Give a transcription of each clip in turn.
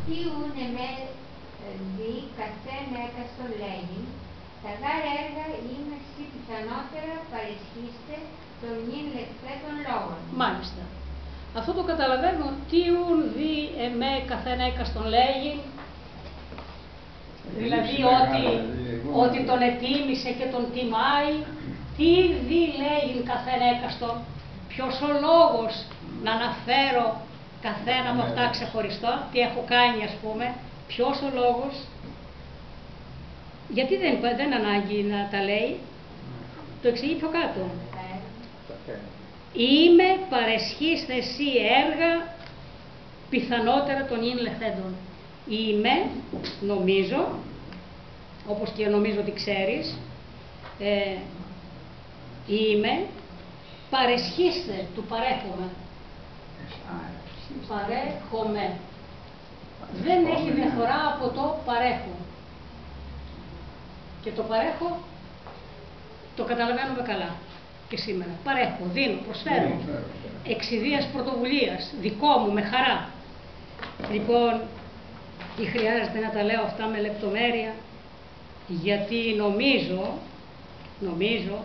τίουν με δι καθέν έκαστο λέγει, τα γάρ έργα είμαι σύ πιθανότερα παρισχύστε των νυν λεχθέτων λόγων. Μάλιστα. Αυτό το καταλαβαίνουμε, τίουν δι εμέ καθέν έκαστον λέγει, δηλαδή ότι τον ετίμησε και τον τιμάει. Τι δι λέγει καθέν έκαστον, ποιος ο λόγος να αναφέρω καθένα από αυτά ξεχωριστό, τι έχω κάνει ας πούμε, ποιος ο λόγος, γιατί δεν ανάγκη να τα λέει, το εξηγεί πιο κάτω. Είμαι παρεσχείς εσύ έργα πιθανότερα των ίν λεχθέντων. Είμαι, νομίζω, όπως και νομίζω ότι ξέρεις, είμαι παρεσχήστε, του παρέχομαι. Παρέχομαι. Δεν έχει διαφορά από το παρέχω. Και το παρέχω το καταλαβαίνουμε καλά και σήμερα. Παρέχω, δίνω, προσφέρω. Εξιδίας πρωτοβουλίας, δικό μου, με χαρά. Λοιπόν, τι χρειάζεται να τα λέω αυτά με λεπτομέρεια, γιατί νομίζω,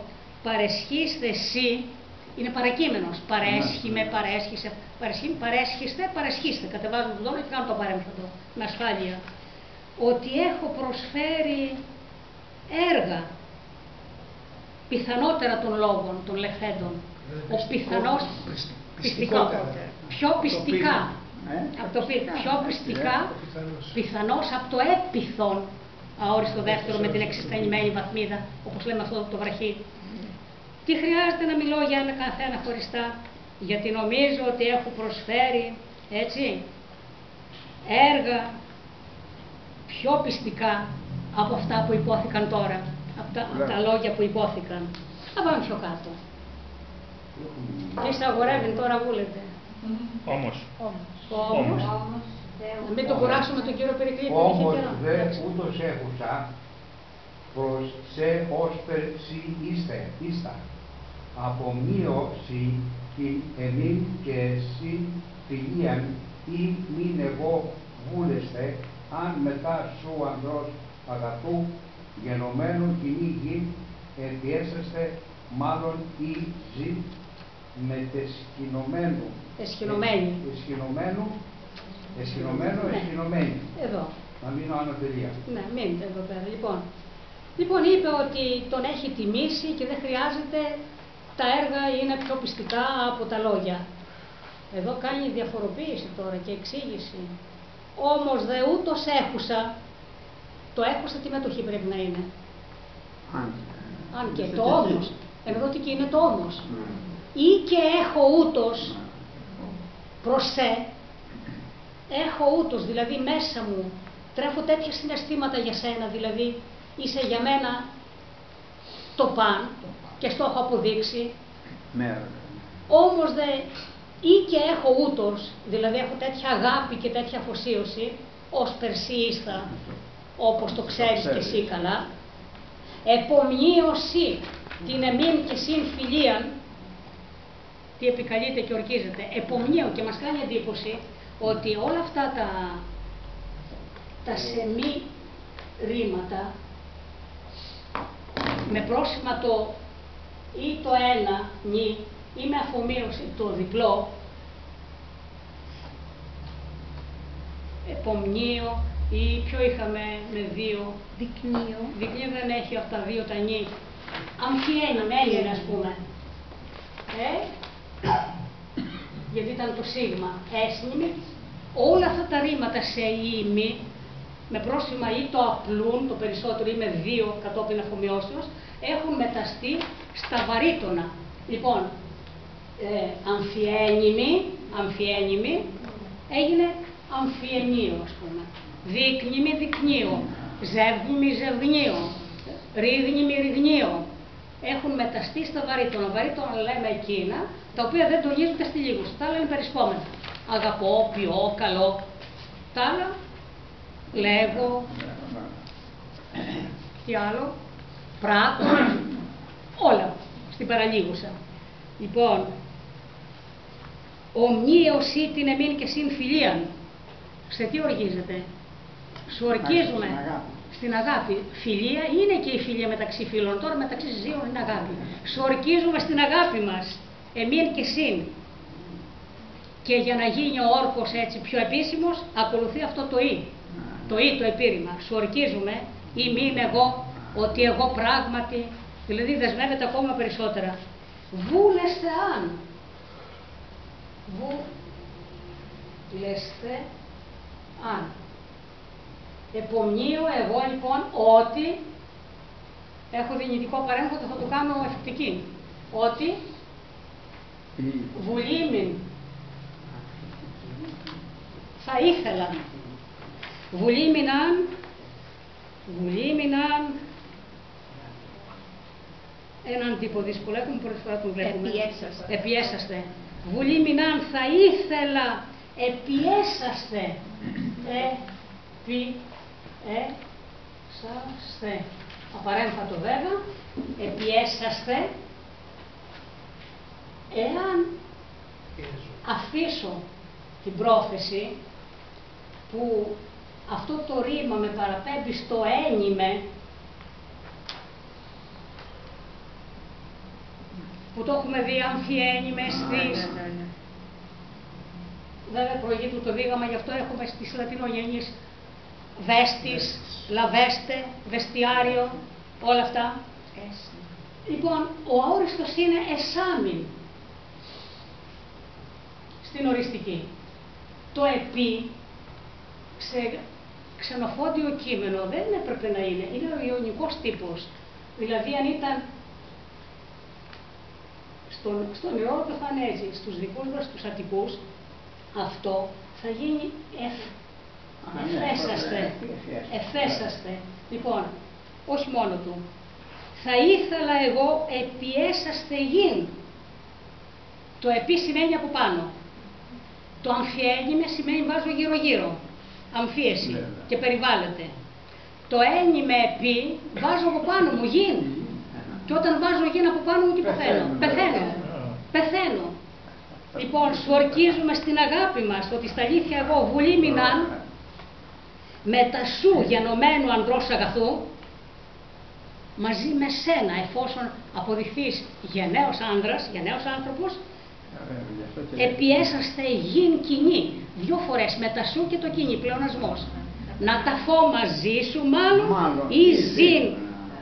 παρεσχήστε εσύ, είναι παρακείμενος. Παρέσχημε, παρέσχισε, παρέσχιστε, παρεσχίστε. Κατεβάζω το δώρο και κάνω το παρέμφατο με ασφάλεια. Ότι έχω προσφέρει έργα πιθανότερα των λόγων, των λεχθέντων. Ο πιθανός πιστικό. Πιο πιστικά. Πιο πιστικά, πιθανώς από το έπιθον, αόριστο δεύτερο με την εξιστανημένη βαθμίδα, όπως λέμε αυτό το βραχί. Τι χρειάζεται να μιλώ για ένα καθένα χωριστά, γιατί νομίζω ότι έχω προσφέρει, έτσι, έργα πιο πιστικά από αυτά που υπόθηκαν τώρα, από τα λόγια που υπόθηκαν. Θα πάμε πιο κάτω. Τι αγορεύει τώρα, βούλετε. Όμως. Να μην τον κουράσουμε τον κύριο Περικλή. Όμως δε ούτως έχουσα προς σε όσπερ σι ίστα. Απομείω σι την εμήν και εσύ φιλίαν ή μην εγώ βούλεστε, αν μετά σου ανδρός αγαθού γενομένου κοινή γη επιέσαστε μάλλον ή ζη μετεσχηνωμένου. Εσχηνωμένη. Εδώ. Να μείνω αναπηρία. Ναι, μείνετε εδώ πέρα. Λοιπόν, είπε ότι τον έχει τιμήσει και δεν χρειάζεται, τα έργα είναι πιο πιστικά από τα λόγια. Εδώ κάνει διαφοροποίηση τώρα και εξήγηση. Όμως δε ούτως έχουσα, το έχουσα τι μετοχή πρέπει να είναι. Αν και το όμως. Εδώ τι και είναι το όμως. Ή και έχω ούτως προς σε, έχω ούτως, δηλαδή μέσα μου τρέφω τέτοια συναισθήματα για σένα, δηλαδή είσαι για μένα το παν και στο έχω αποδείξει. Όμως δε ή και έχω ούτως, δηλαδή έχω τέτοια αγάπη και τέτοια αφοσίωση, ως περσίιστα, όπως το ξέρεις και εσύ καλά, επομνίωση την εμήν και συν φιλίαν, τι επικαλείται και ορκίζεται, επομνίω, και μας κάνει εντύπωση ότι όλα αυτά τα σεμί ρήματα με πρόσημα το ή το ένα νι ή με αφομοίωση το διπλό, επομνίω ή ποιο είχαμε με δύο, δεικνύω δεν έχει από τα δύο τα νι, αμφιένει ας πούμε, γιατί ήταν το σίγμα, έσνημη, όλα αυτά τα ρήματα σε ήμι, με πρόσημα ή το απλούν, το περισσότερο ή με δύο κατόπιν αφομοιώσεως, έχουν μεταστεί στα βαρύτονα. Λοιπόν, αμφιένιμη, έγινε αμφιενίο, ας πούμε. Δείκνημη, δεικνύο. Ζεύγνημη, ζευγνύο. Ρίγνημη, ριγνύο. Έχουν μεταστεί στα βαρύτονα. Βαρύτονα λέμε εκείνα, τα οποία δεν τονίζονται στη λίγωση. Τα άλλα είναι περισπόμενα. Αγαπώ, πιω, καλό. Τα άλλα, λέγω. Τι άλλο, πράττω. Όλα στην παραλίγουσα. Λοιπόν, ομνίωση την εμήν και συν φιλίαν. Σε τι οργίζεται? Σου ορκίζουμε στην αγάπη. Φιλία είναι και η φιλία μεταξύ φίλων. Τώρα μεταξύ συζύγων είναι αγάπη. Σου ορκίζουμε στην αγάπη μας. Εμήν και συν. Και για να γίνει ο όρκος έτσι πιο επίσημος, ακολουθεί αυτό το «ή». Το «ή», το επίρρημα. Σου ορκίζουμε, ή μην εγώ, ότι εγώ πράγματι, δηλαδή δεσμεύεται ακόμα περισσότερα. Βούλεστε αν. Βούλεστε αν. Επομνύω εγώ λοιπόν ότι, έχω δυνητικό παρέμβατο, θα το κάνω εφικτική, ότι βουλήμην, θα ήθελα, βουλήμην αν, έναν τύπο δύσκολο, έχουμε πρώτη φορά τον βλέπουμε. Επιέσαστε. Βουλήμην αν, θα ήθελα, επιέσαστε. Επιέσαστε. Απαρέμφατο βέβαια. Επιέσαστε. Εάν αφήσω την πρόθεση που αυτό το ρήμα με παραπέμπει στο ένιμε, που το έχουμε δει αμφιένιμες στις... Βέβαια προηγείται το δίγαμμα, γι' αυτό έχουμε στις λατινογενείς βέστης, λαβέστε, βεστιάριο, όλα αυτά. Λοιπόν, ο αόριστος είναι εσάμιν στην οριστική. Το επί, ξενοφόντιο κείμενο, δεν έπρεπε να είναι. Είναι ο ιωνικός τύπος. Δηλαδή, αν ήταν στον Ηρώδο θα είναι έτσι, στους δικούς μας, τους Αττικούς, αυτό θα γίνει εφέσαστε. Λοιπόν, όχι μόνο του. Θα ήθελα εγώ επιέσαστε γιν. Το επί σημαίνει από πάνω. Το αμφιένιμε σημαίνει βάζω γύρω-γύρω. Αμφίεση και περιβάλλεται. Το ένιμε επί βάζω από πάνω μου γιν. Και όταν βάζω γιν από πάνω μου τι πεθαίνω? Πεθαίνω. Λοιπόν, σου ορκίζουμε στην αγάπη μας ότι στα αλήθεια εγώ βουλήμην αν με τα σου γενομένου ανδρός αγαθού μαζί με σένα, εφόσον αποδειχθείς γενναίος άνδρας, γενναίος άνθρωπος, επιέσαστε γιν κοινή. 2 φορές με τα σου και το κοινή, πλεονασμός. Να ταφώ μαζί σου μάλλον ή ζήν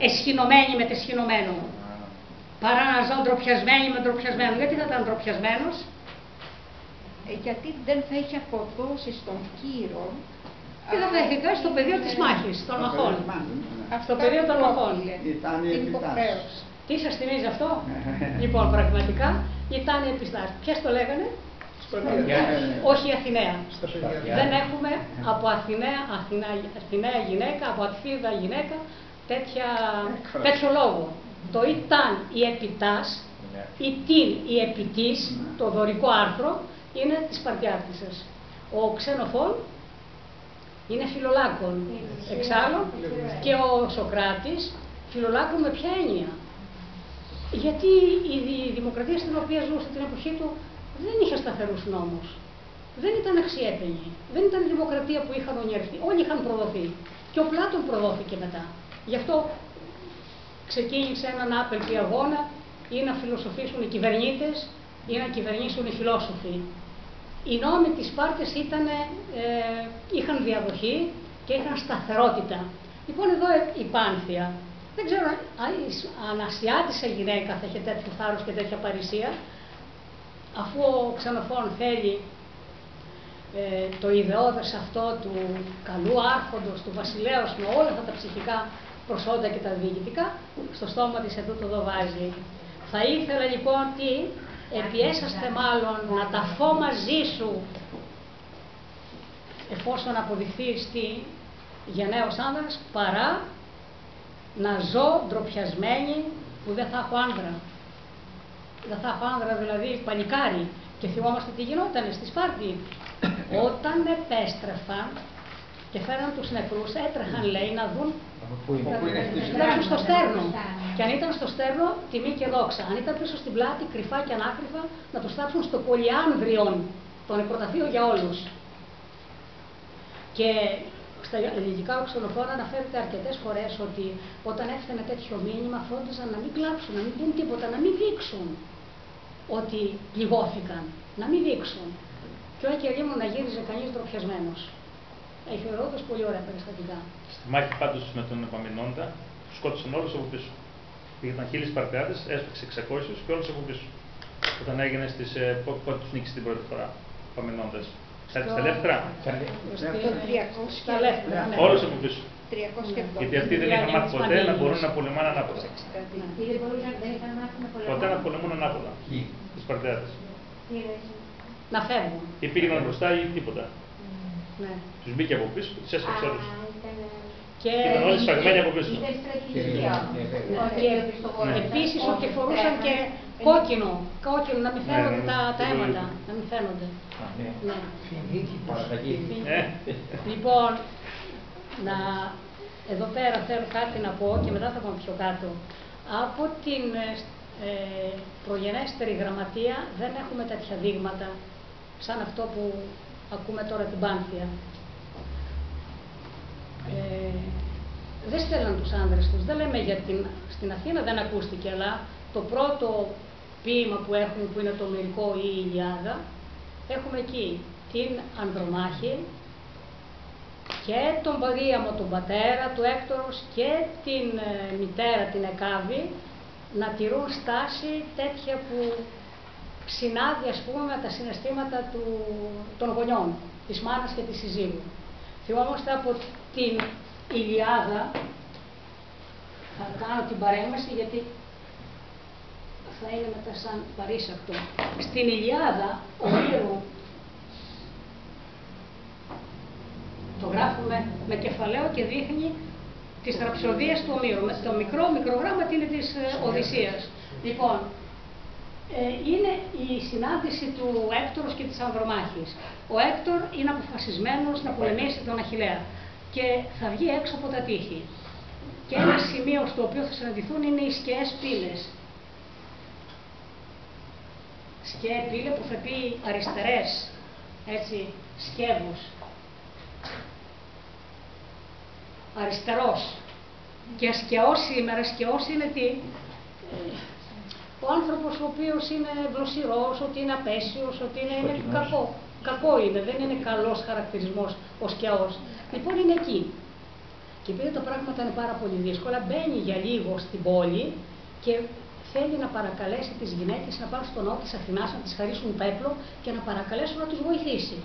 εσχηνωμένη με τεσχηνωμένο. Παρά να ζω ντροπιασμένη με ντροπιασμένο. Γιατί θα ήταν ντροπιασμένος? Γιατί δεν θα έχει αποδώσει στον Κύρο. Τι δεν θα έχει κάνει στο πεδίο της μάχης, των μαχών. Στο πεδίο των μαχών. Την υποχρέωση. Τι σας θυμίζει αυτό? Λοιπόν, πραγματικά ήταν η επιστάση. Ποιες το λέγανε? Όχι η Αθηναία. Δεν έχουμε από Αθηναία γυναίκα, από Αθήδα γυναίκα τέτοιο λόγο. Το ήταν η επιτάς, η την η επιτής, το δωρικό άρθρο, είναι της Σπαρτιάτισσας. Ο Ξενοφών είναι φιλολάκων εξάλλου και ο Σοκράτης φιλολάκων με ποια έννοια? Γιατί η δημοκρατία στην οποία ζούσε την εποχή του δεν είχε σταθερούς νόμους. Δεν ήταν αξιέπαινη. Δεν ήταν η δημοκρατία που είχαν ονειρευτεί. Όλοι είχαν προδοθεί. Και ο Πλάτων προδόθηκε μετά. Γι' αυτό ξεκίνησε έναν άπελπη αγώνα ή να φιλοσοφήσουν οι κυβερνήτες ή να κυβερνήσουν οι φιλόσοφοι. Οι νόμοι της Σπάρτης είχαν διαδοχή και είχαν σταθερότητα. Λοιπόν, εδώ η Πάνθια. Δεν ξέρω αν Ασιάτισσα γυναίκα θα έχει τέτοιο θάρρος και τέτοια παρησία, αφού ο Ξενοφών θέλει το ιδεώδες αυτό του καλού άρχοντος, του βασιλέως με όλα αυτά τα ψυχικά προσόντα και τα διοικητικά, στο στόμα της εδώ το βάζει. Θα ήθελα λοιπόν τι, επιέσαστε μάλλον να ταφώ μαζί σου, εφόσον αποδειχθείς τι γενναίος άνδρας, παρά να ζω ντροπιασμένη που δεν θα έχω άνδρα. Δεν θα έχω άνδρα, δηλαδή πανικάρι. Και θυμόμαστε τι γινόταν στη Σπάρτη. Όταν επέστρεφαν και φέραν τους νεκρούς, έτρεχαν λέει να δουν στο στέρνο. Και αν ήταν στο στέρνο, τιμή και δόξα. Αν ήταν πίσω στην πλάτη, κρυφά και ανάκρυφα, να τους θάψουν στο πολυάνδριον, το νεκροταφείο για όλους. Και στα ελληνικά οξυνοφόρα αναφέρεται αρκετές φορές ότι όταν έφτανε τέτοιο μήνυμα φρόντιζαν να μην κλάψουν, να μην πούν τίποτα, να μην δείξουν ότι πληγώθηκαν, να μην δείξουν. Και όχι και λίγο να γύριζε κανείς ντροπιασμένος. Έχει ο Ηρώδος πολύ ωραία περιστατικά. Στη μάχη πάντως με τον Επαμινόντα, τους σκότωσαν όλους από πίσω. Ήταν 1000 Σπαρτιάτες, έσπαξε 600 και όλους από πίσω. Όταν έγινε πότε τους νίκησε την πρώτη φορά ο Επαμινόντας. Στα Λεύτρα. Στα Λεύτρα. Όλους από πίσω. 370. Γιατί αυτοί δεν είχαν μάθει ποτέ να μπορούν να πολεμάνε ανάποδα. Δεν είχαν μάθει να πολεμάνε. Ποτέ να πολεμούν ανάποδα. Οι Σπαρτιάτες. Να φεύγουν. Ή πήγαιναν μπροστά ή τίποτα. Ναι. Τους μπήκε από πίσω και τους έσπαξε όλους. Και ήταν όλοι σφαγμένοι από πίσω. Ήταν στρατηγική. Επίσης ότι φορούσαν και κόκκινο, να μην φαίνονται τα αίματα. Να μην φαίνονται. Ναι. Λοιπόν, εδώ πέρα θέλω κάτι να πω και μετά θα πάμε πιο κάτω. Από την προγενέστερη γραμματεία δεν έχουμε τέτοια δείγματα σαν αυτό που ακούμε τώρα την Πάνθια. Δεν στέλναν τους άνδρες τους, δεν λέμε για στην Αθήνα δεν ακούστηκε, αλλά το πρώτο ποίημα που έχουμε που είναι το Ομηρικό ή η Ηλιάδα, έχουμε εκεί την Ανδρομάχη και τον Παρίαμο τον πατέρα του Έκτορος και την μητέρα την Εκάβη να τηρούν στάση τέτοια που συνάδει ας πούμε με τα συναισθήματα των γονιών, της μάνας και της συζύγου. Θυμόμαστε από την Ηλιάδα, θα κάνω την παρέμβαση γιατί θα είναι μετά σαν παρήσακτο. Στην Ηλιάδα ο Ήρου, το γράφουμε με κεφαλαίο και δείχνει τις ραψοδίες του Ομήρου. Το μικρό γράμμα είναι της Οδυσσίας. Λοιπόν, είναι η συνάντηση του Έκτορος και της Ανδρομάχης. Ο Έκτορ είναι αποφασισμένος να πολεμήσει τον Αχιλλέα και θα βγει έξω από τα τείχη. Και ένα σημείο στο οποίο θα συναντηθούν είναι οι σκαιές πύλες. Σκαίε πύλε που θα πει αριστερές, έτσι, σκεύους. Αριστερός. Και σκαιός σήμερα, σκαιός είναι τι? Ο άνθρωπος ο οποίος είναι βλοσιρός, ότι είναι απέσιος, ότι είναι κακό. Κακό είναι, δεν είναι καλός χαρακτηρισμός ο σκαιός. Λοιπόν είναι εκεί. Και επειδή τα πράγματα είναι πάρα πολύ δύσκολα, μπαίνει για λίγο στην πόλη και θέλει να παρακαλέσει τις γυναίκες να πάνε στον ναό της Αθηνάς, να τις χαρίσουν πέπλο και να παρακαλέσουν να τους βοηθήσει.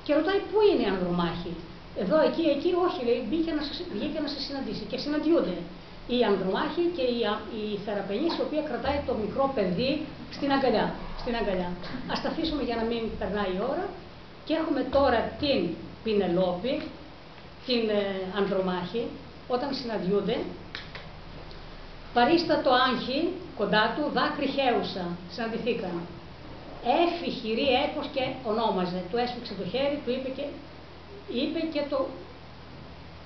Και ρωτάει πού είναι η Ανδρομάχη. Εδώ, εκεί, όχι, λέει, βγήκε να σε συναντήσει. Και συναντιούνται η Ανδρομάχη και η Θεραπενής, η οποία κρατάει το μικρό παιδί στην αγκαλιά. Ας τα αφήσουμε για να μην περνάει η ώρα. Και έχουμε τώρα την Πινελόπη, την Ανδρομάχη, όταν συναντιούνται. Παρίστατο άγχη, κοντά του, δάκρυ χέουσα, συναντηθήκαν. Έφη, χειρή, έπος και ονόμαζε. Του έσφιξε το χέρι, του είπε και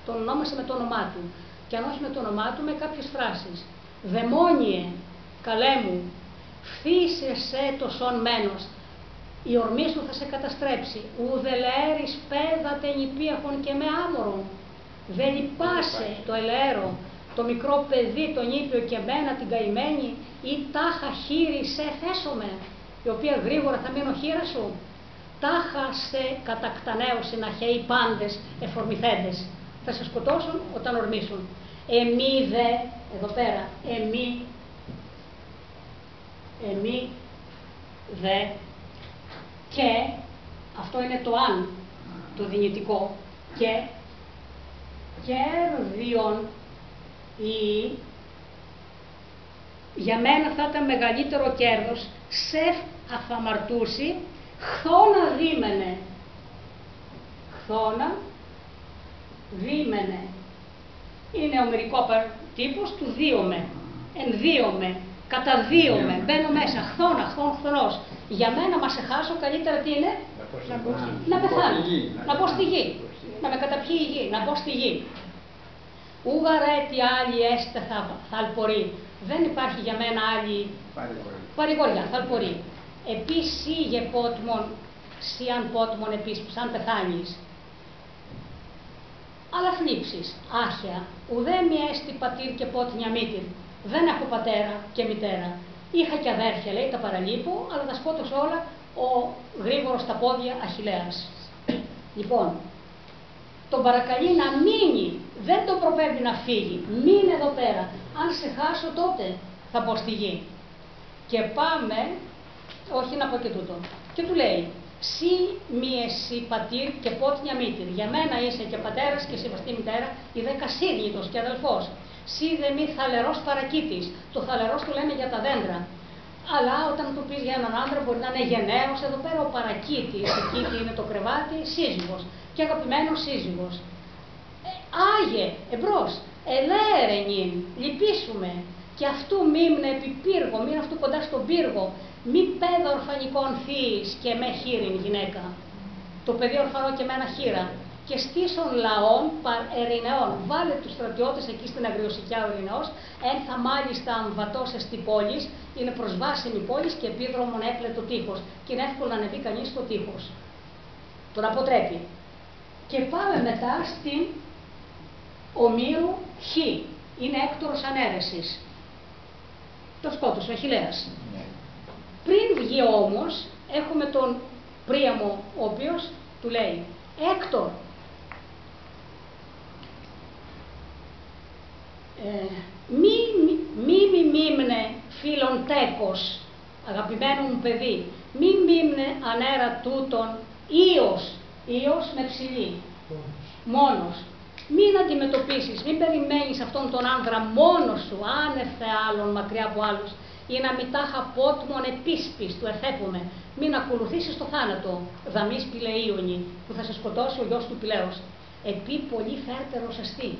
τον ονόμασε με το όνομά του. Και αν όχι με το όνομά του, με κάποιες φράσεις. Δαιμόνιε, καλέ μου, φθήσεσαι το σον μένος. Η ορμή σου θα σε καταστρέψει. Ουδελεέρης πέδατε νηπίαχον και με άμορον. Δεν λυπάσαι το ελέρο, το μικρό παιδί, τον ήπιο και μένα την καημένη, ή τάχα χείρι σε θέσομαι, η οποία γρήγορα θα μείνω χείρα σου. Τάχα σε κατακτανέωση να χαίει πάντες εφορμηθέντες. Θα σε σκοτώσουν όταν ορμήσουν. Εμεί δε, εδώ πέρα, εμεί δε, και, αυτό είναι το αν, το δυνητικό, και κέρδιον ή, για μένα θα ήταν μεγαλύτερο κέρδος, σε αφαμαρτούσει, χθόνα δίμενε. Χθόνα δίμενε. Είναι ομηρικό τύπος του δίωμε. Ενδύομαι, καταδύομαι, μπαίνω μέσα, χθονός. Για μένα, μα σε χάσω, καλύτερα τι είναι? Να πεθάνω, να μπω στη γη, να με καταπιεί η γη, να μπω στη γη. Ούγαρε τι άλλη έστε θαλπορεί. Δεν υπάρχει για μένα άλλη παρηγοριά, θαλπορεί. Επίσης ήγε πότμον, σιαν πότμον επίσης, σαν πεθάνεις. Αλλά θλίψεις, άχαια, ουδέ μη έστι πατήρ και πότνια μήτηρ. Δεν έχω πατέρα και μητέρα. Είχα και αδέρφια, λέει, τα παραλείπω, αλλά τα σκότωσε όλα ο γρήγορος στα πόδια Αχιλλέας. Λοιπόν, τον παρακαλεί να μείνει, δεν τον προπέμπει να φύγει. Μείνε εδώ πέρα. Αν σε χάσω τότε θα πω στη γη. Και πάμε, όχι να πω και τούτο. Και του λέει, «Σύ μη εσύ πατήρ και πότνια μήτηρ. Για μένα είσαι και πατέρας και σεβαστή μητέρα, η δε κασίδνητος και αδελφός. Σύ δε μη θαλερός παρακήτης». Το θαλερός του λένε για τα δέντρα. Αλλά όταν του πεις για έναν άντρα μπορεί να είναι γενναίος, εδώ πέρα ο παρακήτης, εκεί είναι το κρεβάτι, σύζυγος και αγαπημένος σύζυγος. Άγιε, εμπρός, ελέρενην, λυπήσουμε. Και αυτού μίμνε επί πύργο, μην αυτού κοντά στον πύργο, μη πέδα ορφανικών θείης και με χείριν γυναίκα. Το παιδί ορφανό και με ένα χείρα. Και στήσων λαών παρ ερηνεών. Βάλε τους στρατιώτες εκεί στην Αγριοσικιά ο Ερηνεός, ένθα μάλιστα αμβατός εστι πόλης, είναι προσβάσιμη πόλη και επίδρομον έπλετο τείχος. Και είναι εύκολο να ανεβεί κανείς στο τείχος. Τον αποτρέπει. Και πάμε μετά στην Ομήρου Χ. Είναι έκτορος ανέρεσης. Το σκότωσε ο Αχιλλέας. Πριν βγει όμως, έχουμε τον Πρίαμο, ο οποίος του λέει, Έκτορ, μη μίμνε φίλον τέκος, αγαπημένο μου παιδί, μη μίμνε ανέρα τούτον Ίος με ψηλή, μόνος. Μην αντιμετωπίσεις, μην περιμένεις αυτόν τον άνδρα μόνος σου, άνευ άλλων μακριά από άλλους, ή να μη τάχα πότμον επίσπις του εθέπουμε. Μην ακολουθήσεις το θάνατο, δαμείς Πηλεΐονι, που θα σε σκοτώσει ο γιος του Πηλαίος. Επί πολύ φέρτερος εστί.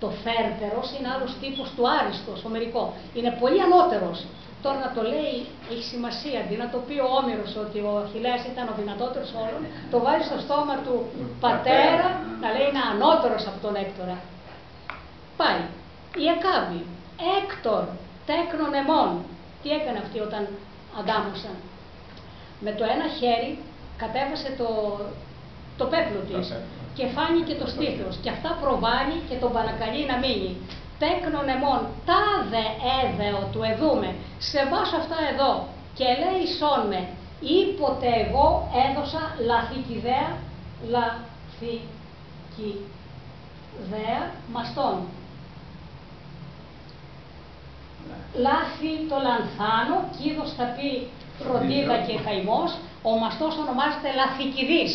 Το φέρτερος είναι άλλος τύπος του άριστος, ομερικό. Είναι πολύ ανώτερος. Τώρα να το λέει έχει σημασία, αντί να το πει ο Όμηρος ότι ο Αχιλλέας ήταν ο δυνατότερος όλων, το βάζει στο στόμα του πατέρα να λέει είναι ανώτερος από τον Έκτορα. Πάει. Η Ακάβη. Έκτορ, τέκνον εμών. Τι έκανε αυτή όταν αντάμωσαν. Με το ένα χέρι κατέβασε το πέπλο της και φάνηκε το στήθος και αυτά προβάλλει και τον παρακαλεί να μείνει. Τέκνον εμών, τάδε έδεο του εδούμε, σε βάσω αυτά εδώ και λέει σών με, ήποτε εγώ έδωσα λαθικιδέα μαστών. Λάθη το λανθάνο, κίδος θα πει φροντίδα και καημός, ο μαστός ονομάζεται λαθικιδής.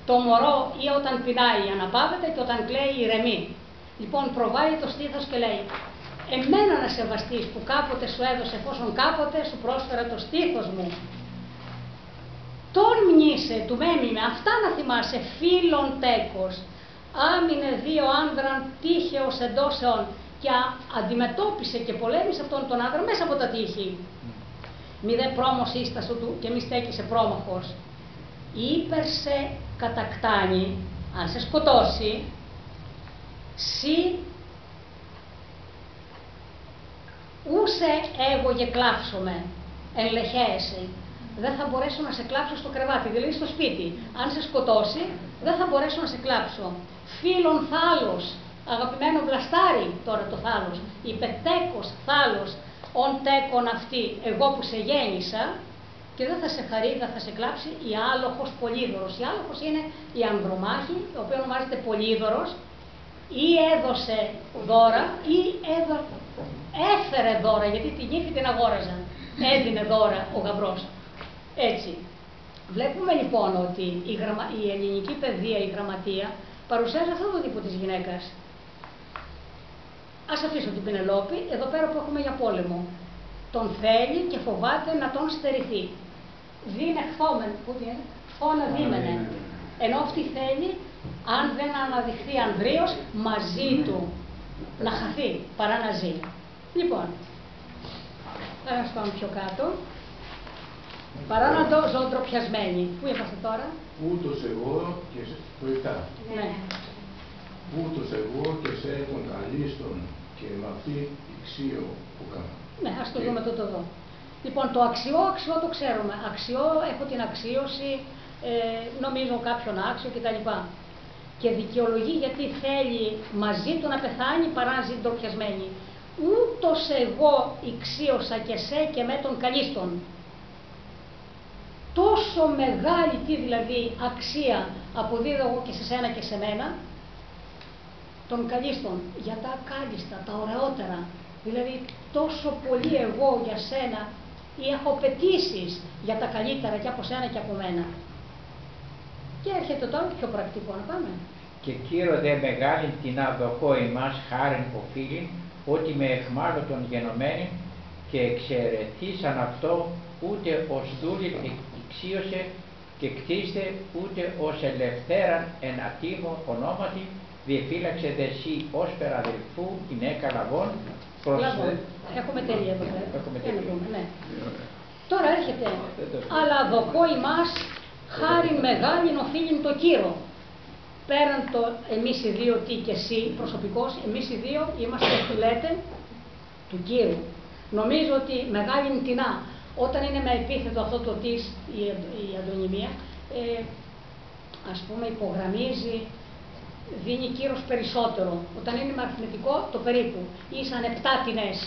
Το μωρό ή όταν πεινάει αναπαύεται και όταν κλαίει ηρεμεί. Λοιπόν, προβάλλει το στήθος και λέει, εμένα να σεβαστείς που κάποτε σου έδωσε, εφόσον κάποτε σου πρόσφερα το στήθος μου. Τον μνήσε, του μέμιμε, αυτά να θυμάσαι, φίλον τέκος, άμυνε δύο άνδραν τύχεως εντός αιών και αντιμετώπισε και πολέμησε αυτόν τον άνδρα μέσα από τα τείχη. Μη δε πρόμος ίστασο του και μη στέκησε πρόμαχος. Ήπερσε κατακτάνει, αν σε σκοτώσει, σι ούσε εγώ και κλάψομαι, ελεχέεσαι. Δεν θα μπορέσω να σε κλάψω στο κρεβάτι, δηλαδή στο σπίτι. Αν σε σκοτώσει, δεν θα μπορέσω να σε κλάψω. Φίλον θάλος, αγαπημένο βλαστάρι τώρα το θάλος, είπε τέκος, θάλος, ον τέκον αυτή, εγώ που σε γέννησα, και δεν θα σε χαρεί, δεν θα σε κλάψει η άλοχος πολύδωρος. Η άλοχος είναι η ανδρομάχη, η οποία ονομάζεται πολύδωρος, ή έδωσε δώρα ή έφερε δώρα, γιατί την ύφη την αγόραζαν. Έδινε δώρα ο γαμπρός. Έτσι. Βλέπουμε λοιπόν ότι η ελληνική παιδεία, η γραμματεία, παρουσιάζει αυτό το τύπο της γυναίκας. Ας αφήσω την Πενελόπη, εδώ πέρα που έχουμε για πόλεμο. Τον θέλει και φοβάται να τον στερηθεί. Δίνε χθόμεν, πού είναι, φώνα δίμενε. Ενώ αυτή θέλει, αν δεν αναδειχθεί ανδρείος, μαζί του να χαθεί, παρά να ζει. Λοιπόν, θα πάμε πιο κάτω. Παρά να το ζω ντροπιασμένη. Πού είμαστε τώρα? Ούτως εγώ και σε το 7. Ναι. Ούτως εγώ και σε έχουν καλίστον και με αυτή ηξίο που κάνω. Ναι, ας το δούμε τούτο εδώ. Λοιπόν, το αξιό το ξέρουμε. Αξιό, έχω την αξίωση, νομίζω κάποιον άξιο κτλ. και δικαιολογεί γιατί θέλει μαζί του να πεθάνει παρά να ζει ντροπιασμένη. Ούτως εγώ ηξίωσα και σε και με τον καλίστον. Τόσο μεγάλη τι δηλαδή αξία αποδίδω εγώ και σε σένα και σε μένα, των καλίστων, για τα ακάλιστα, τα ωραιότερα. Δηλαδή τόσο πολύ εγώ για σένα ή έχω απαιτήσεις για τα καλύτερα και από σένα και από μένα. Και έρχεται τώρα πιο πρακτικό, να πάμε. Και Κύρο δε μεγάλην την αδοχώ ημάς χάριν οφείλει, ότι με εχμάλωτον γενομένην και εξαιρετήσαν αυτό ούτε ως δούλην εξίωσε και κτίστε ούτε ως ελευθέραν εν ατίμω ονόματι, διεφύλαξε δε εσύ ως περαδελφού γυναίκα λαβών προς... Έχουμε τελεία εδώ πέρα. Έχουμε τελεία. Ναι. Τώρα έρχεται, αλλά δοκώ ημάς χάριν μεγάλην οφείλην το Κύρο. Πέραν το εμείς οι δύο τι και εσύ προσωπικώς, εμείς οι δύο είμαστε φιλέτε του Κύρου. Νομίζω ότι μεγάλη τεινά, όταν είναι με επίθετο αυτό το της, η αντωνυμία, ας πούμε υπογραμμίζει, δίνει κύρος περισσότερο. Όταν είναι με αριθμητικό, το περίπου, ή σαν 7 τινές,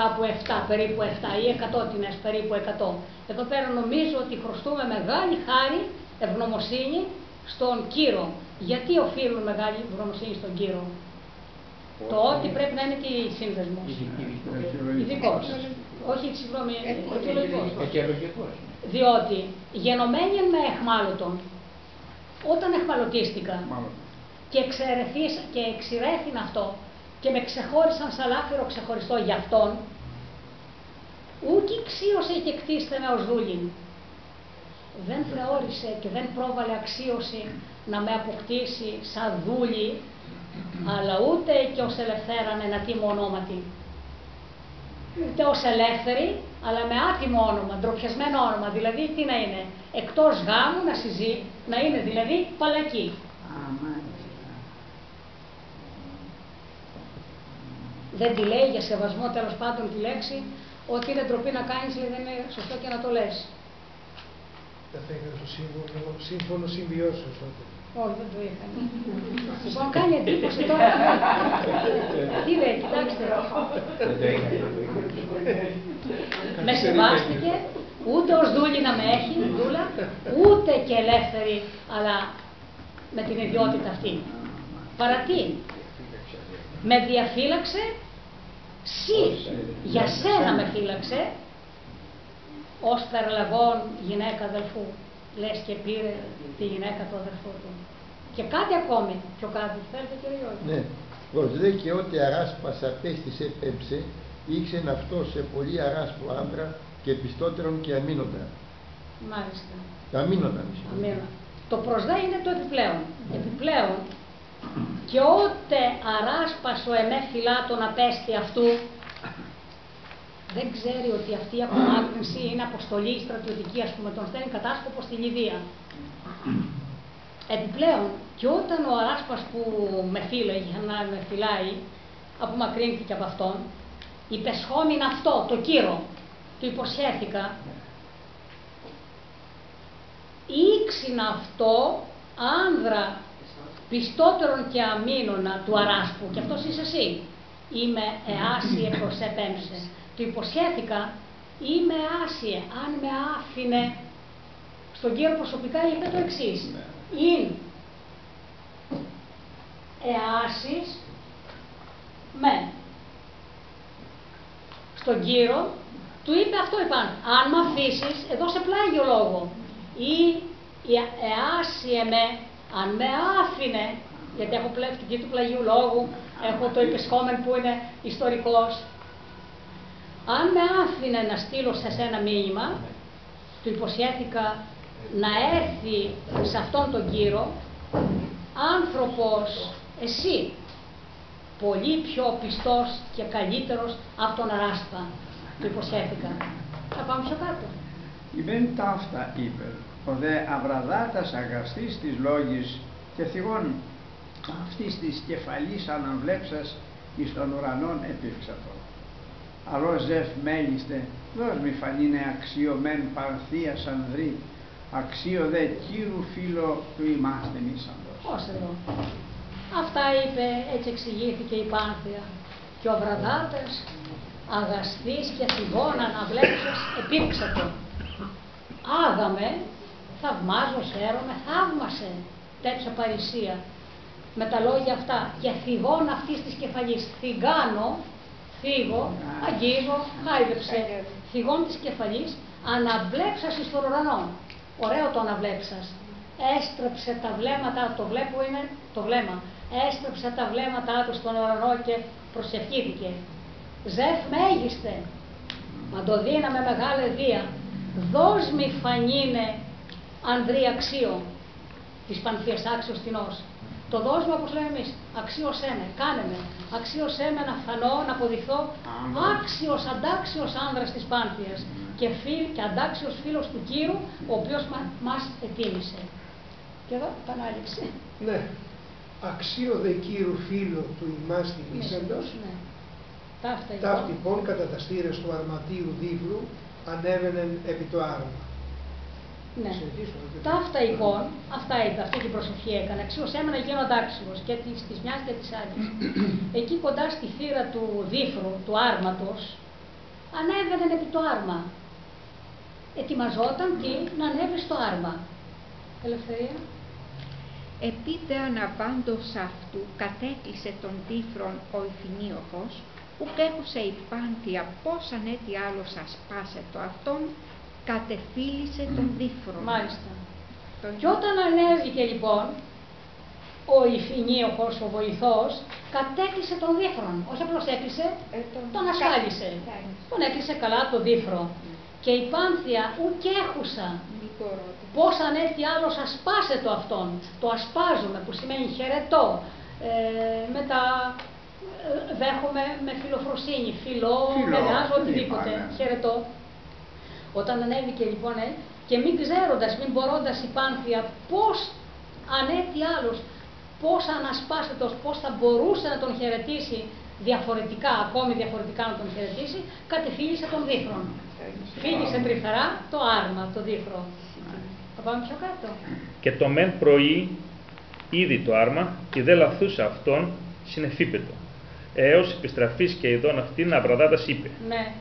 κάπου 7, περίπου 7 ή 100 τινές, περίπου 100. Εδώ πέρα νομίζω ότι χρωστούμε μεγάλη χάρη, ευγνωμοσύνη, στον Κύρο. Γιατί οφείλουμε μεγάλη ευγνωμοσύνη στον Κύρο? Το ότι πρέπει να είναι τι σύνδεσμος. Ειδικός. Όχι, συγγνώμη, αιτιολογικός. Διότι γενομένοι με εχμάλωτον, όταν εχμαλωτίστηκα και εξηρέθην αυτό και με ξεχώρισαν σαν λάφυρο ξεχωριστό για αυτόν, ούκη ξίωσε και κτίστε με ως δούλην. Δεν θεώρησε και δεν πρόβαλε αξίωση να με αποκτήσει σαν δούλη, αλλά ούτε και ως ελευθέραν εν ατίμο ονόματι. Ούτε ως ελεύθερη, αλλά με άτιμο όνομα, ντροπιασμένο όνομα. Δηλαδή τι να είναι, εκτός γάμου να συζεί, να είναι δηλαδή παλακή. Δεν τη λέει για σεβασμό τέλος πάντων τη λέξη, ότι είναι ντροπή να κάνεις, δεν είναι σωστό και να το λες. Δεν θα είχα το σύμφωνο συμβιώσεως τότε. Όχι, δεν το είχα. Λοιπόν, κάνει εντύπωση τώρα. Τι λέει, κοιτάξτε. Με σεβάστηκε, ούτε ως δούλη να με έχει, δούλα, ούτε και ελεύθερη, αλλά με την ιδιότητα αυτή. Παρατί, με διαφύλαξε, για σένα με φύλαξε, ως περλαγών γυναίκα αδελφού. Λες και πήρε τη γυναίκα του αδελφού του. Και κάτι ακόμη, πιο κάτω, θέλετε κύριε Γιώργη. Ναι, πως δε και ό,τι αράσπας απέστησε πέμψε, ήξεν αυτό σε πολύ αράσπο άντρα και πιστότερον και αμήνοντα. Μάλιστα. Αμήνοντα. Το προσδέ είναι το επιπλέον. Επιπλέον, και ότε αράσπασο εμέ φυλάτων απέστη αυτού, δεν ξέρει ότι αυτή η απομάκρυνση είναι αποστολή στρατιωτική, ας πούμε, τον στέλνει κατάσκοπο στη Λιδία. Επιπλέον, και όταν ο αράσπας που με φύλαγε, να με φυλάει, απομακρύνθηκε από αυτόν, υπεσχόμην αυτό, το Κύρο, του υποσχέθηκα, ήξινα αυτό άνδρα πιστότερον και αμήνωνα του αράσπου, και αυτός είσαι εσύ. Είμαι εάσιε προς επέμψε. Του υποσχέθηκα, είμαι άσιε, αν με άφηνε. Στον Κύριο προσωπικά είπε το εξής. Είναι εάσις με. Στον Κύριο του είπε αυτό, είπαν, αν με αφήσεις, εδώ σε πλάγιο λόγο. Ή εάσιε με, αν με άφηνε, γιατί έχω πλεύτηκε του πλαγίου λόγου, έχω το υπεσχόμενο που είναι ιστορικός. Αν με άφηνε να στείλω σε σένα μήνυμα, του υποσχέθηκα να έρθει σε αυτόν τον Κύρο άνθρωπος, εσύ, πολύ πιο πιστός και καλύτερος από τον αράσπα, του υποσχέθηκα. Θα πάμε πιο κάτω. Ημέν ταύτα είπε, ο δε αβραδάτας αγαστής της λόγης και θυγών αυτής της κεφαλής αναβλέψας εις των ουρανών επίξατο. Αλός ζευ μέλιστε, δώσ' μη φανίνε αξιωμέν παρθίας ανδρή, αξίο δε Κύρου φίλο του ημάστε μίσαντος. Πώς εδώ. Αυτά είπε, έτσι εξηγήθηκε η Πάνθια. Και ο Βραδάτας, αγαστής και θυγόν αναβλέψας, επίρξατο. Άγαμε, θαυμάζω, χαίρομαι, θαύμασε, τέτοια παρησία. Με τα λόγια αυτά, και θυγόν αυτής της κεφαλής, θυγάνω, θύγω, αγγίζω, χάιδεψε, θυγόν της κεφαλής, αναβλέψας εις τον ουρανό. Ωραίο το αναβλέψας. Έστρεψε τα βλέμματα, το βλέπω είναι το βλέμμα, έστρεψε τα βλέμματά του στον ουρανό και προσευχήθηκε. Ζεφ μέγιστε, μα το δίναμε μεγάλη δία, δώσ' μη φανίνε ανδρή αξίο της Πανθίας, άξιος τεινός. Το δώσ' μου, όπως λέμε εμείς, αξίωσέ με, κάνε με, αξίωσέ με να φανώ, να αποδειχθώ άξιος, αντάξιος άνδρας της Πάνθιας και αντάξιος φίλος του Κύρου, ο οποίος μας ετίμησε. Και εδώ επανάληψη. Ναι. Αξίο δε Κύρου φίλο του ημάς τιμήσαντος, ναι. Ταύτυπον κατά τα στήρες του αρματίου δίβρου ανέβαινεν επί το άρμα. Ναι. Ταύτα λοιπόν, αυτά είπε, αυτή την προσευχή έκανε. Αξίωσέ με να γίνω αντάξιος και της μιας και της άλλης. Εκεί κοντά στη θύρα του δίφρου, του άρματος, ανέβαινε επί το άρμα. Ετοιμαζόταν τι, να ανέβει στο άρμα. Ελευθερία. Επίτε αναβάντος αυτού κατέκλεισε τον δίφρον ο Ιφινίωχος, ουκ έχουσε η Πάνθια πώς ανέτι άλλος ασπάσε το αυτόν, κατεφύλισε τον δίφρον. Μάλιστα. Και όταν ανέβηκε λοιπόν ο Ιφινίωχος, ο βοηθός, κατέκλεισε τον δίφρον. Όχι απλώς έκλεισε, τον ασφάλισε. Τον έκλεισε καλά το δίφρο. Και η Πάνθια ουκ έχουσα πώς ανέτι άλλος ασπάσε το αυτόν. Το ασπάζουμε που σημαίνει χαιρετώ. Μετά δέχομαι με φιλοφροσύνη, φιλάζω, οτιδήποτε, χαιρετώ. Όταν ανέβηκε λοιπόν και μην ξέροντας, μην μπορώντας η Πάνθια πώς ανέτι άλλος, πώς ανασπάσετος, πώς θα μπορούσε να τον χαιρετήσει διαφορετικά, ακόμη διαφορετικά να τον χαιρετήσει, κατεφύλισε τον δίφρον. Φύγησε τρυφερά το άρμα, το δίφρο. Θα πάμε πιο κάτω. Και το μεν πρωί ήδη το άρμα και δε λαθούσε αυτόν συνεφίπετο. Έως επιστραφής και ειδών αυτήν Αβραδάτας είπε. Ναι.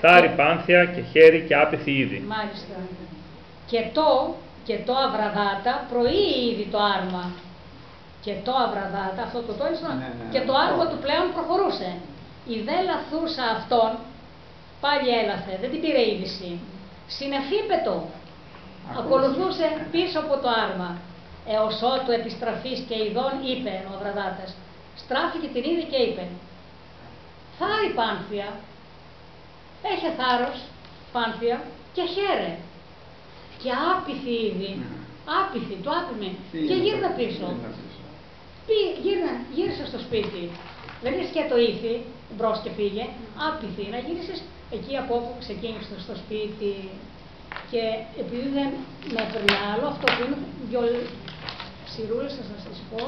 Θάρη Πάνθια και χέρι και άπηθη ήδη. Μάλιστα. Και το Αβραδάτα πρωί ήδη το άρμα. Και το Αβραδάτα, αυτό το τόνισμα, και το άρμα του πλέον προχωρούσε. Η δε λαθούσα αυτόν πάλι έλαθε, δεν την πήρε είδηση. Συνεφίπετο. Ακολουθούσε πίσω από το άρμα. Έως ότου επιστραφής και ειδών είπε ο Αβραδάτας. Στράφηκε την είδη και είπε. Θάρη Πάνθια, έχει θάρρος Πάνθια και χαίρε. Και άπηθη ήδη, άπηθη, το άπημε και γύρνα πίσω. Γύρισε στο σπίτι. Δεν είσαι και το ήθη, μπρος και πήγε, άπηθη, να γύρισες εκεί από όπου ξεκίνησε στο σπίτι. Και επειδή δεν με έπαιρνε άλλο, αυτό που είναι δυο σειρούλες, θα σας τις πω.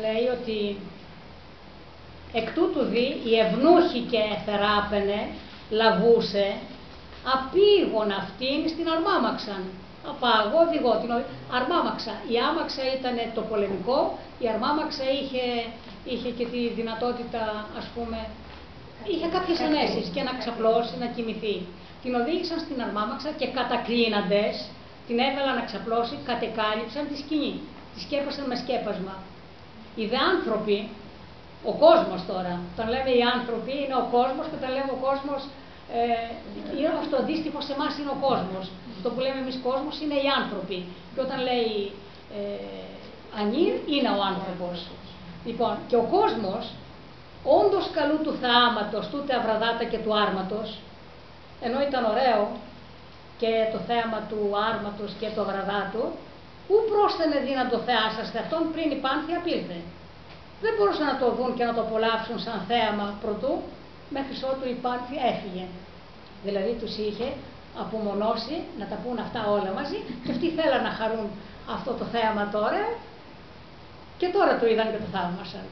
Λέει ότι εκ τούτου δι η ευνούχη και θεράπαινε, λαβούσε, απήγον αυτήν στην αρμάμαξαν. Απάγω, οδηγώ την αρμάμαξα. Η άμαξα ήταν το πολεμικό, η αρμάμαξα είχε και τη δυνατότητα, ας πούμε, είχε κάποιες ανέσεις και να ξαπλώσει, να κοιμηθεί. Την οδήγησαν στην αρμάμαξα και κατακλίναντες την έβαλαν να ξαπλώσει, κατεκάλυψαν τη σκηνή. Τη σκέπασαν με σκέπασμα. Οι δε άνθρωποι, ο κόσμος τώρα, όταν λέμε οι άνθρωποι είναι ο κόσμος και όταν λέμε ο κόσμος, είναι αυτό αντίστοιχο σε εμάς είναι ο κόσμος. Αυτό που λέμε εμείς κόσμος είναι οι άνθρωποι. Και όταν λέει ανήρ είναι ο άνθρωπος. Λοιπόν, και ο κόσμος, όντως καλού του θεάματος, τούτε Αβραδάτα και του άρματος, ενώ ήταν ωραίο και το θέαμα του άρματος και του Αβραδάτου, πού πρόσθενε δύνατο θεάσαστε αυτόν πριν η Πάνθια πήλθε. Δεν μπορούσαν να το δουν και να το απολαύσουν σαν θέαμα πρωτού, μέχρι ότου η Πάνθια έφυγε. Δηλαδή τους είχε απομονώσει να τα πούν αυτά όλα μαζί και αυτοί θέλαν να χαρούν αυτό το θέαμα τώρα και τώρα το είδαν και το θαύμασαν.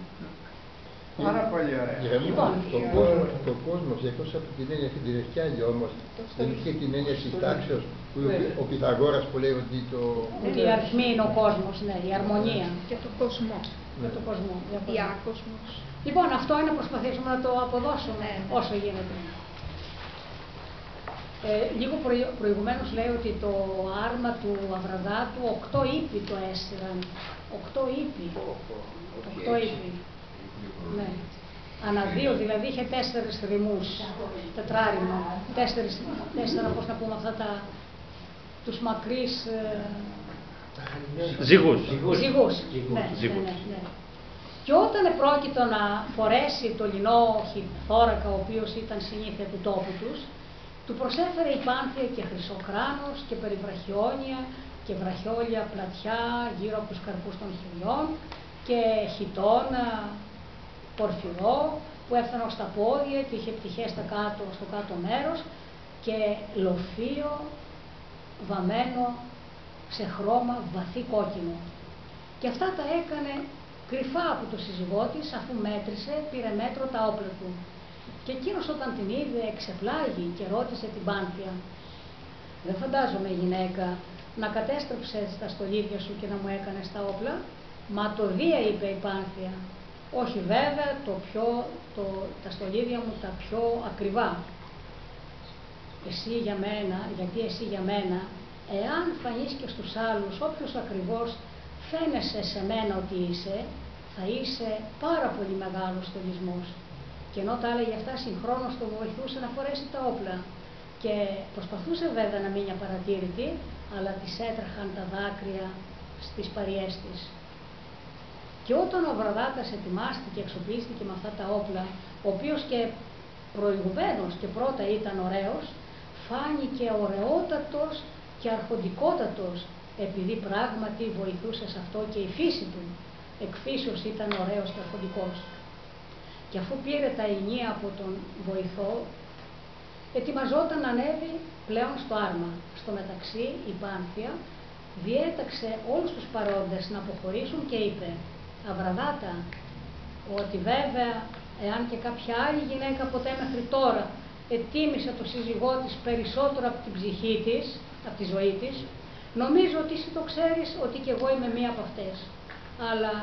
Πάρα πολύ ωραία. Λοιπόν, το κόσμος, εκτός από την έννοια αυτή την έχει άλλη όμως, δεν είχε την έννοια της τάξεως, ο Πυθαγόρας που λέει ότι το... Ότι η αριθμή είναι ο κόσμος, ναι, η αρμονία. Και το κοσμό. Και το κοσμό. Διάκοσμος. Λοιπόν, αυτό είναι να προσπαθήσουμε να το αποδώσουμε όσο γίνεται. Λίγο προηγουμένως λέει ότι το άρμα του Αβραδάτου 8 ύπη το έσυραν. 8 ύπη. 8 ύπη. Ναι. Ανά 2, δηλαδή είχε 4 ρυμούς. Τετράριμα. 4, πώς να πούμε αυτά τους μακρύς... Ζυγούς. Ζυγούς. Ναι. Και όταν επρόκειτο να φορέσει το λινό θώρακα, ο οποίος ήταν συνήθεια του τόπου τους, του προσέφερε η Πάνθια και χρυσοκράνος και περιβραχιόνια και βραχιόλια πλατιά γύρω από τους καρπούς των χεριών και χιτώνα πορφυρό που έφτανε ως τα πόδια και είχε πτυχές στο κάτω μέρος και λοφείο βαμμένο σε χρώμα βαθύ κόκκινο. Και αυτά τα έκανε κρυφά από το σύζυγό της, αφού μέτρησε, πήρε μέτρο τα όπλα του. Και εκείνος όταν την είδε εξεπλάγει και ρώτησε την Πάνθια: «Δεν φαντάζομαι, γυναίκα, να κατέστρεψες τα στολίδια σου και να μου έκανες τα όπλα?» «Μα το δία», είπε η Πάνθια. «Όχι βέβαια, τα στολίδια μου τα πιο ακριβά. Εσύ για μένα, γιατί εσύ για μένα, εάν φανείς και στους άλλους όποιος ακριβώς φαίνεσαι σε μένα ότι είσαι, θα είσαι πάρα πολύ μεγάλος στολισμός». Και ενώ τα έλεγε αυτά, συγχρόνως το βοηθούσε να φορέσει τα όπλα. Και προσπαθούσε βέβαια να μείνει απαρατήρητη, αλλά της έτρεχαν τα δάκρυα στις παριές της. Και όταν ο Αβραδάτας ετοιμάστηκε και εξοπλίστηκε με αυτά τα όπλα, ο οποίος και προηγουμένως και πρώτα ήταν ωραίος, φάνηκε ωραιότατος και αρχοντικότατος, επειδή πράγματι βοηθούσε σε αυτό και η φύση του. Εκφύσεως ήταν ωραίος και αρχοντικός. Και αφού πήρε τα ενία από τον βοηθό, ετοιμαζόταν να ανέβει πλέον στο άρμα. Στο μεταξύ η Πάνθια διέταξε όλους τους παρόντες να αποχωρήσουν και είπε: «Αβραδάτα, ότι βέβαια εάν και κάποια άλλη γυναίκα ποτέ μέχρι τώρα ετίμησε το σύζυγό της περισσότερο από την ψυχή της, από τη ζωή της, νομίζω ότι εσύ το ξέρεις ότι και εγώ είμαι μία από αυτές. Αλλά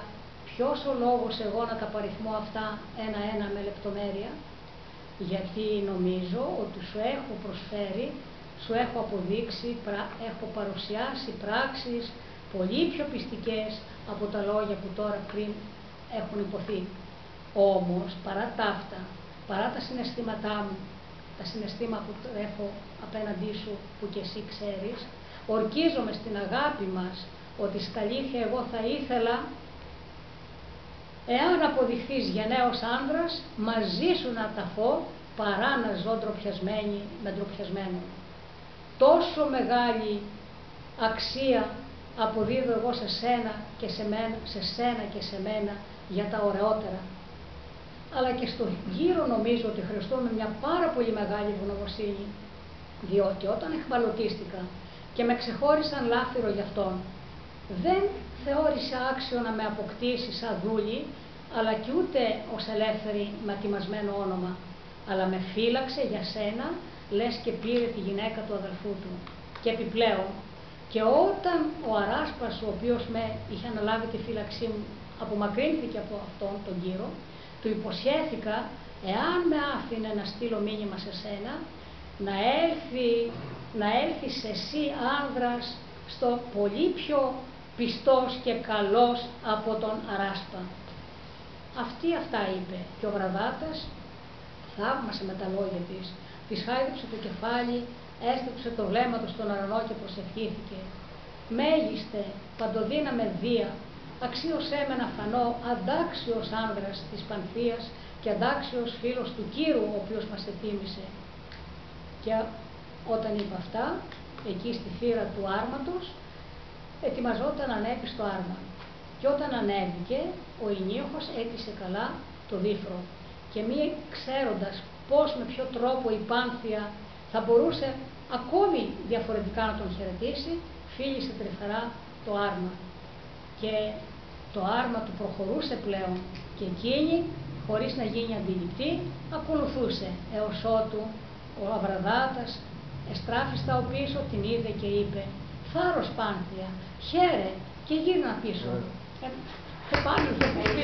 ποιος ο λόγος εγώ να τα παριθμώ αυτά ένα-ένα με λεπτομέρεια? Γιατί νομίζω ότι σου έχω προσφέρει, σου έχω αποδείξει, έχω παρουσιάσει πράξεις πολύ πιο πιστικές από τα λόγια που τώρα πριν έχουν υποθεί. Όμως παρά τα αυτά, παρά τα συναισθήματά μου, τα συναισθήματα που έχω απέναντί σου που και εσύ ξέρεις, ορκίζομαι στην αγάπη μας ότι στα αλήθεια εγώ θα ήθελα, εάν αποδειχθείς γενναίος άνδρας, μαζί σου να ταφώ παρά να ζω ντροπιασμένη με ντροπιασμένο. Τόσο μεγάλη αξία αποδίδω εγώ σε σένα και σε μένα για τα ωραιότερα. Αλλά και στο γύρο νομίζω ότι χρειαστούμε μια πάρα πολύ μεγάλη ευγνωμοσύνη, διότι όταν εχμαλωτίστηκα και με ξεχώρισαν λάφυρο γι' αυτόν, δεν θεώρησε άξιο να με αποκτήσει σαν δούλη, αλλά και ούτε ως ελεύθερη με τιμασμένο όνομα, αλλά με φύλαξε για σένα, λες και πήρε τη γυναίκα του αδελφού του. Και επιπλέον, και όταν ο Αράσπας, ο οποίος με είχε αναλάβει τη φύλαξή μου, απομακρύνθηκε από αυτόν τον κύριο, του υποσχέθηκα, εάν με άφηνε να στείλω μήνυμα σε σένα, να έλθεις εσύ άνδρας στο πολύ πιο πιστός και καλός από τον Αράσπα. Αυτά είπε. Και ο Βραδάτας θαύμασε με τα λόγια της χάιδεψε το κεφάλι, έστρεψε το βλέμμα του στον ουρανό και προσευχήθηκε. Μέγιστε, παντοδύναμε Δία, αξίωσέ με να φανώ αντάξιος άνδρας της Πανθίας και αντάξιος φίλος του Κύρου, ο οποίος μας ετίμησε. Και όταν είπε αυτά, εκεί στη θύρα του άρματος, ετοιμαζόταν να ανέβει στο άρμα. Και όταν ανέβηκε, ο Ηνίοχος έκλεισε καλά το δίφρο και μη ξέροντας πώς, με ποιο τρόπο η Πάνθια θα μπορούσε ακόμη διαφορετικά να τον χαιρετήσει, φίλησε τρυφερά το άρμα. Και το άρμα του προχωρούσε πλέον και εκείνη χωρίς να γίνει αντιληπτή, ακολουθούσε, έως ότου ο Αβραδάτας εστράφη στα οπίσω, την είδε και είπε «Θάρρος Πάνθια, χαίρε και γύρνα πίσω». Επάνω στο σπίτι.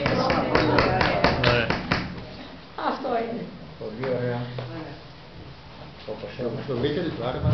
Αυτό είναι. Πολύ ωραία. Όπως το βρήκε το άρμα.